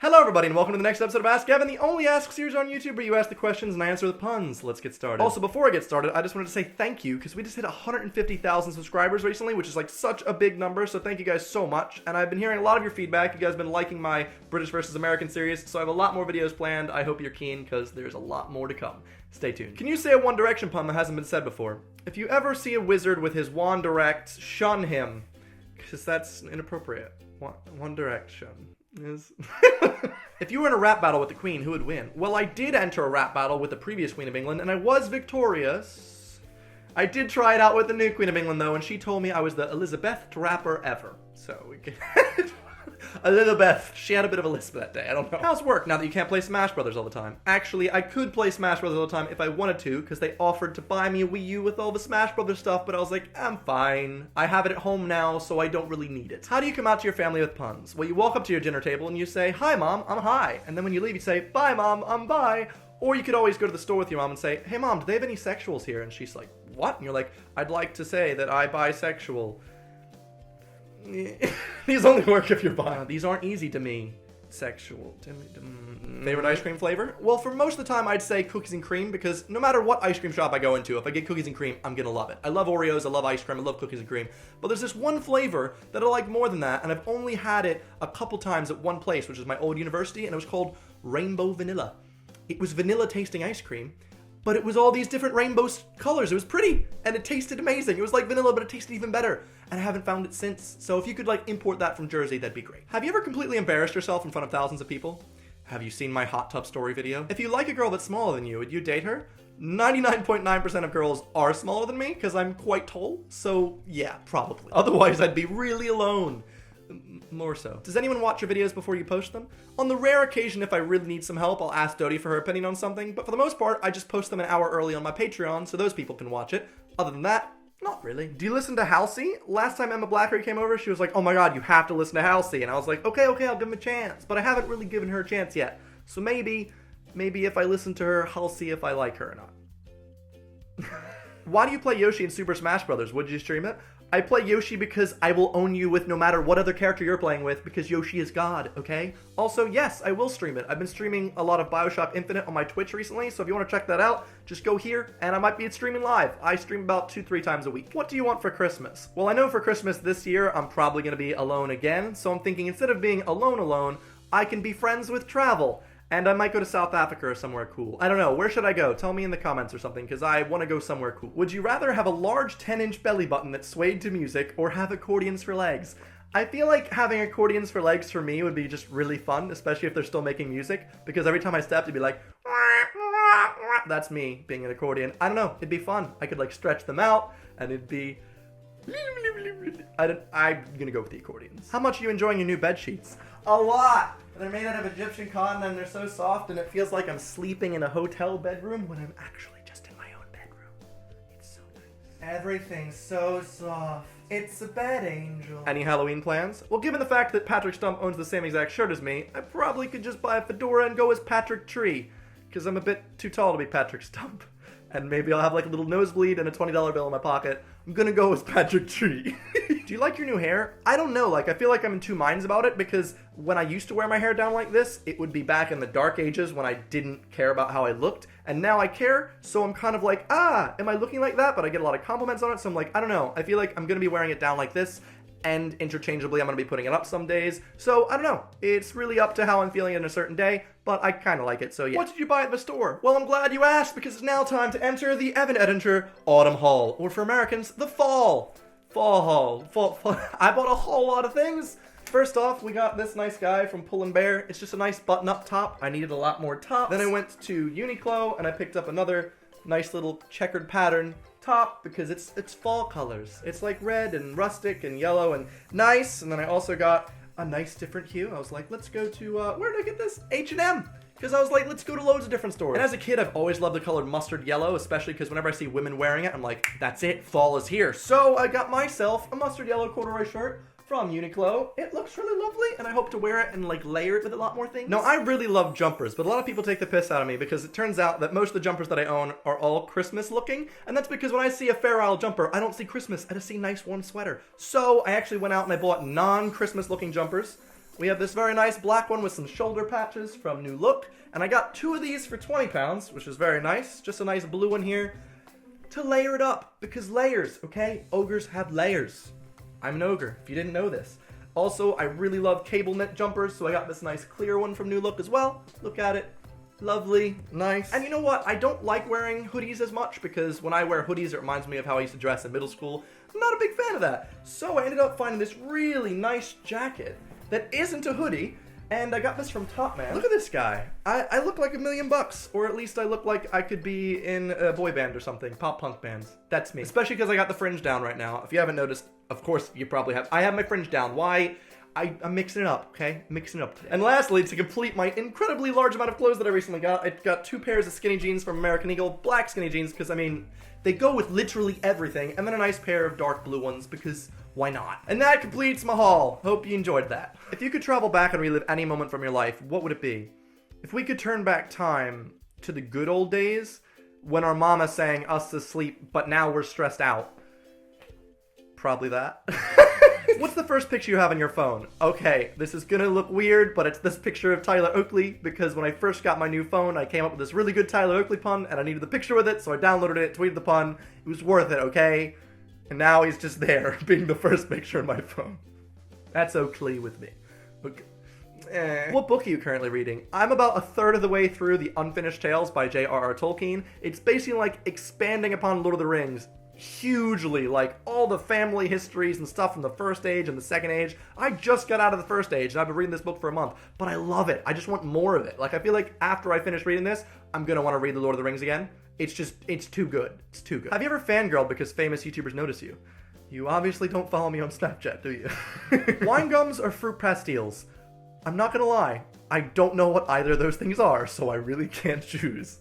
Hello everybody and welcome to the next episode of Ask Gavin, the only Ask series on YouTube where you ask the questions and I answer the puns. Let's get started. Also, before I get started, I just wanted to say thank you because we just hit 150,000 subscribers recently, which is like such a big number, so thank you guys so much. And I've been hearing a lot of your feedback. You guys have been liking my British versus American series, so I have a lot more videos planned. I hope you're keen because there's a lot more to come. Stay tuned. Can you say a One Direction pun that hasn't been said before? If you ever see a wizard with his wand direct, shun him because that's inappropriate. One Direction is... If you were in a rap battle with the Queen, who would win? Well, I did enter a rap battle with the previous Queen of England, and I was victorious. I did try it out with the new Queen of England, though, and she told me I was the Elizabeth rapper ever. So, we can... Elizabeth. She had a bit of a lisp that day, I don't know. How's work now that you can't play Smash Brothers all the time? Actually, I could play Smash Brothers all the time if I wanted to, because they offered to buy me a Wii U with all the Smash Brothers stuff, but I was like, I'm fine. I have it at home now, so I don't really need it. How do you come out to your family with puns? Well, you walk up to your dinner table and you say, hi mom, I'm hi. And then when you leave, you say, bye mom, I'm bye. Or you could always go to the store with your mom and say, hey mom, do they have any sexuals here? And she's like, what? And you're like, I'd like to say that I bisexual. These only work if you're bi. These aren't easy to me. Sexual. Favorite ice cream flavor? Well, for most of the time, I'd say cookies and cream, because no matter what ice cream shop I go into, if I get cookies and cream, I'm gonna love it. I love Oreos, I love ice cream, I love cookies and cream. But there's this one flavor that I like more than that, and I've only had it a couple times at one place, which is my old university, and it was called Rainbow Vanilla. It was vanilla tasting ice cream, but it was all these different rainbow colors. It was pretty, and it tasted amazing. It was like vanilla, but it tasted even better. And I haven't found it since. So if you could like import that from Jersey, that'd be great. Have you ever completely embarrassed yourself in front of thousands of people? Have you seen my hot tub story video? If you like a girl that's smaller than you, would you date her? 99.9% of girls are smaller than me because I'm quite tall. So yeah, probably. Otherwise, I'd be really alone. More so. Does anyone watch your videos before you post them? On the rare occasion, if I really need some help, I'll ask Dodie for her opinion on something, but for the most part, I just post them an hour early on my Patreon so those people can watch it. Other than that, not really. Do you listen to Halsey? Last time Emma Blackery came over, she was like, oh my god, you have to listen to Halsey. And I was like, okay, I'll give him a chance. But I haven't really given her a chance yet. So maybe if I listen to her, I'll see if I like her or not. Why do you play Yoshi in Super Smash Brothers? Would you stream it? I play Yoshi because I will own you with no matter what other character you're playing with, because Yoshi is God, okay? Also, yes, I will stream it. I've been streaming a lot of BioShock Infinite on my Twitch recently, so if you want to check that out, just go here, and I might be streaming live. I stream about 2-3 times a week. What do you want for Christmas? Well, I know for Christmas this year, I'm probably going to be alone again, so I'm thinking instead of being alone, I can be friends with travel. And I might go to South Africa or somewhere cool. I don't know, where should I go? Tell me in the comments or something, because I want to go somewhere cool. Would you rather have a large 10-inch belly button that swayed to music, or have accordions for legs? I feel like having accordions for legs for me would be just really fun, especially if they're still making music, because every time I stepped, it'd be like... That's me being an accordion. I don't know, it'd be fun. I could like stretch them out, and it'd be... I'm gonna go with the accordions. How much are you enjoying your new bed sheets? A lot! They're made out of Egyptian cotton and they're so soft and it feels like I'm sleeping in a hotel bedroom when I'm actually just in my own bedroom. It's so nice. Everything's so soft. It's a bed angel. Any Halloween plans? Well, given the fact that Patrick Stump owns the same exact shirt as me, I probably could just buy a fedora and go as Patrick Tree, because I'm a bit too tall to be Patrick Stump. And maybe I'll have like a little nosebleed and a $20 bill in my pocket. I'm gonna go as Patrick Tree. Do you like your new hair? I don't know, like I feel like I'm in two minds about it, because when I used to wear my hair down like this, it would be back in the dark ages when I didn't care about how I looked, and now I care, so I'm kind of like, am I looking like that? But I get a lot of compliments on it, so I'm like, I don't know, I feel like I'm gonna be wearing it down like this, and interchangeably I'm gonna be putting it up some days, so I don't know, it's really up to how I'm feeling in a certain day, but I kinda like it, so yeah. What did you buy at the store? Well, I'm glad you asked, because it's now time to enter the Evan Edinger Autumn Haul, or for Americans, the Fall Haul. I bought a whole lot of things. First off, we got this nice guy from Pull & Bear. It's just a nice button-up top. I needed a lot more tops. Then I went to Uniqlo, and I picked up another nice little checkered pattern top, because it's fall colors. It's like red and rustic and yellow and nice. And then I also got a nice different hue. I was like, let's go to, where did I get this? H&M. Because I was like, let's go to loads of different stores. And as a kid, I've always loved the color mustard yellow, especially because whenever I see women wearing it, I'm like, that's it, fall is here. So I got myself a mustard yellow corduroy shirt from Uniqlo. It looks really lovely, and I hope to wear it and like layer it with a lot more things. No, I really love jumpers, but a lot of people take the piss out of me because it turns out that most of the jumpers that I own are all Christmas looking, and that's because when I see a Fair Isle jumper, I don't see Christmas, I just see nice warm sweater. So I actually went out and I bought non-Christmas looking jumpers. We have this very nice black one with some shoulder patches from New Look. And I got 2 of these for £20, which is very nice. Just a nice blue one here to layer it up. Because layers, okay? Ogres have layers. I'm an ogre, if you didn't know this. Also, I really love cable knit jumpers, so I got this nice clear one from New Look as well. Look at it. Lovely, nice. And you know what? I don't like wearing hoodies as much because when I wear hoodies, it reminds me of how I used to dress in middle school. I'm not a big fan of that. So I ended up finding this really nice jacket that isn't a hoodie, and I got this from Top Man. Look at this guy. I look like $1,000,000, or at least I look like I could be in a boy band or something, pop punk bands. That's me. Especially because I got the fringe down right now. If you haven't noticed, of course you probably have. I have my fringe down. Why? I'm mixing it up, okay? Mixing it up today. And lastly, to complete my incredibly large amount of clothes that I recently got, I got 2 pairs of skinny jeans from American Eagle, black skinny jeans, because I mean, they go with literally everything, and then a nice pair of dark blue ones, because why not? And that completes my haul. Hope you enjoyed that. If you could travel back and relive any moment from your life, what would it be? If we could turn back time to the good old days, when our mama sang us to sleep, but now we're stressed out. Probably that. What's the first picture you have on your phone? Okay, this is gonna look weird, but it's this picture of Tyler Oakley, because when I first got my new phone, I came up with this really good Tyler Oakley pun, and I needed the picture with it, so I downloaded it, tweeted the pun. It was worth it, okay? And now he's just there, being the first picture on my phone. That's Oakley with me. Okay. What book are you currently reading? I'm about a third of the way through The Unfinished Tales by J.R.R. Tolkien. It's basically like expanding upon Lord of the Rings hugely, like all the family histories and stuff from the First Age and the Second Age. I just got out of the First Age and I've been reading this book for a month, but I love it. I just want more of it. Like, I feel like after I finish reading this, I'm gonna want to read The Lord of the Rings again. It's too good. It's too good. Have you ever fangirled because famous YouTubers notice you? You obviously don't follow me on Snapchat, do you? Wine gums or fruit pastilles? I'm not gonna lie, I don't know what either of those things are, so I really can't choose.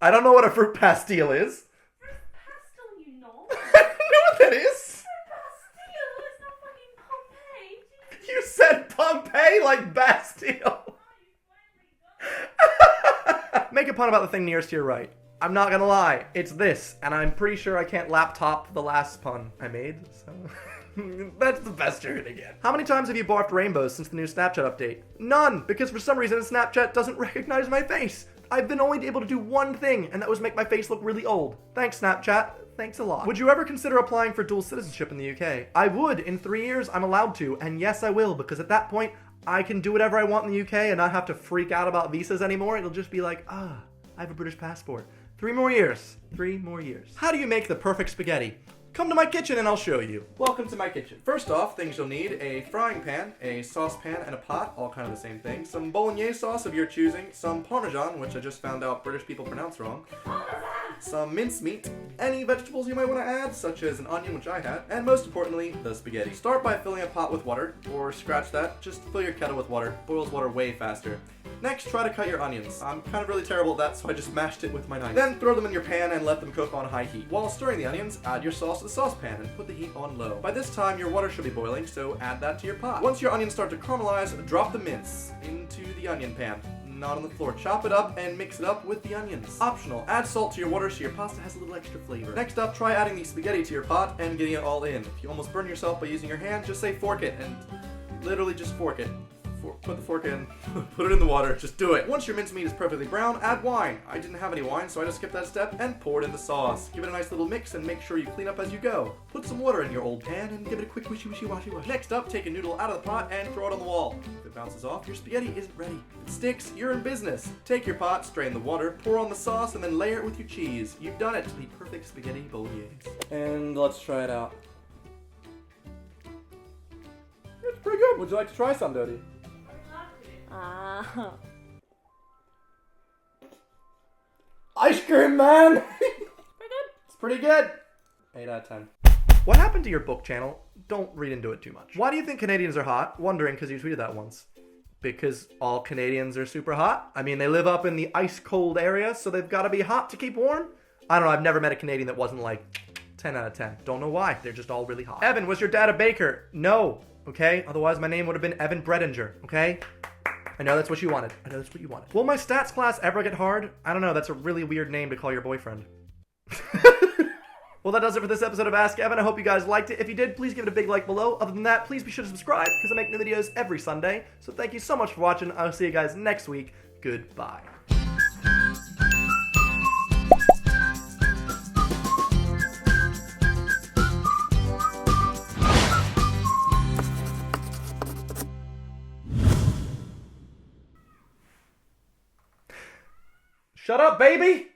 I don't know what a fruit pastille is. Fruit pastel, you know? I don't know what that is. Fruit pastille, it's not fucking Pompeii. You said Pompeii like Bastille. Make a pun about the thing nearest to your right. I'm not gonna lie, it's this, and I'm pretty sure I can't laptop the last pun I made, so... That's the best you're gonna get. How many times have you barfed rainbows since the new Snapchat update? None, because for some reason Snapchat doesn't recognize my face. I've been only able to do one thing, and that was make my face look really old. Thanks, Snapchat. Thanks a lot. Would you ever consider applying for dual citizenship in the UK? I would. In 3 years, I'm allowed to, and yes, I will, because at that point, I can do whatever I want in the UK and not have to freak out about visas anymore. It'll just be like, I have a British passport. 3 more years. 3 more years. How do you make the perfect spaghetti? Come to my kitchen and I'll show you. Welcome to my kitchen. First off, things you'll need: a frying pan, a saucepan, and a pot, all kind of the same thing. Some bolognese sauce of your choosing, some Parmesan, which I just found out British people pronounce wrong, some mincemeat, any vegetables you might want to add, such as an onion, which I had, and most importantly, the spaghetti. Start by filling a pot with water, or scratch that, just fill your kettle with water. Boils water way faster. Next, try to cut your onions. I'm kind of really terrible at that, so I just mashed it with my knife. Then throw them in your pan and let them cook on high heat. While stirring the onions, add your sauce to the saucepan and put the heat on low. By this time, your water should be boiling, so add that to your pot. Once your onions start to caramelize, drop the mince into the onion pan. Not on the floor. Chop it up and mix it up with the onions. Optional. Add salt to your water so your pasta has a little extra flavor. Next up, try adding the spaghetti to your pot and getting it all in. If you almost burn yourself by using your hand, just say fork it and literally just fork it. Put the fork in, put it in the water, just do it. Once your mincemeat is perfectly brown, add wine. I didn't have any wine, so I just skipped that step and pour it in the sauce. Give it a nice little mix and make sure you clean up as you go. Put some water in your old pan and give it a quick wishy-washy. Next up, take a noodle out of the pot and throw it on the wall. If it bounces off, your spaghetti isn't ready. If it sticks, you're in business. Take your pot, strain the water, pour on the sauce, and then layer it with your cheese. You've done it. The perfect spaghetti bolognese. And let's try it out. It's pretty good. Would you like to try some, Dodie? Ice cream, man! It's pretty good. 8 out of 10. What happened to your book channel? Don't read into it too much. Why do you think Canadians are hot? Wondering because you tweeted that once. Because all Canadians are super hot? I mean, they live up in the ice-cold area, so they've got to be hot to keep warm? I don't know, I've never met a Canadian that wasn't like 10 out of 10. Don't know why. They're just all really hot. Evan, was your dad a baker? No. Okay? Otherwise, my name would have been Evan Edinger. Okay? I know that's what you wanted. Will my stats class ever get hard? I don't know. That's a really weird name to call your boyfriend. Well, that does it for this episode of Ask Evan. I hope you guys liked it. If you did, please give it a big like below. Other than that, please be sure to subscribe because I make new videos every Sunday. So thank you so much for watching. I'll see you guys next week. Goodbye. Shut up, baby!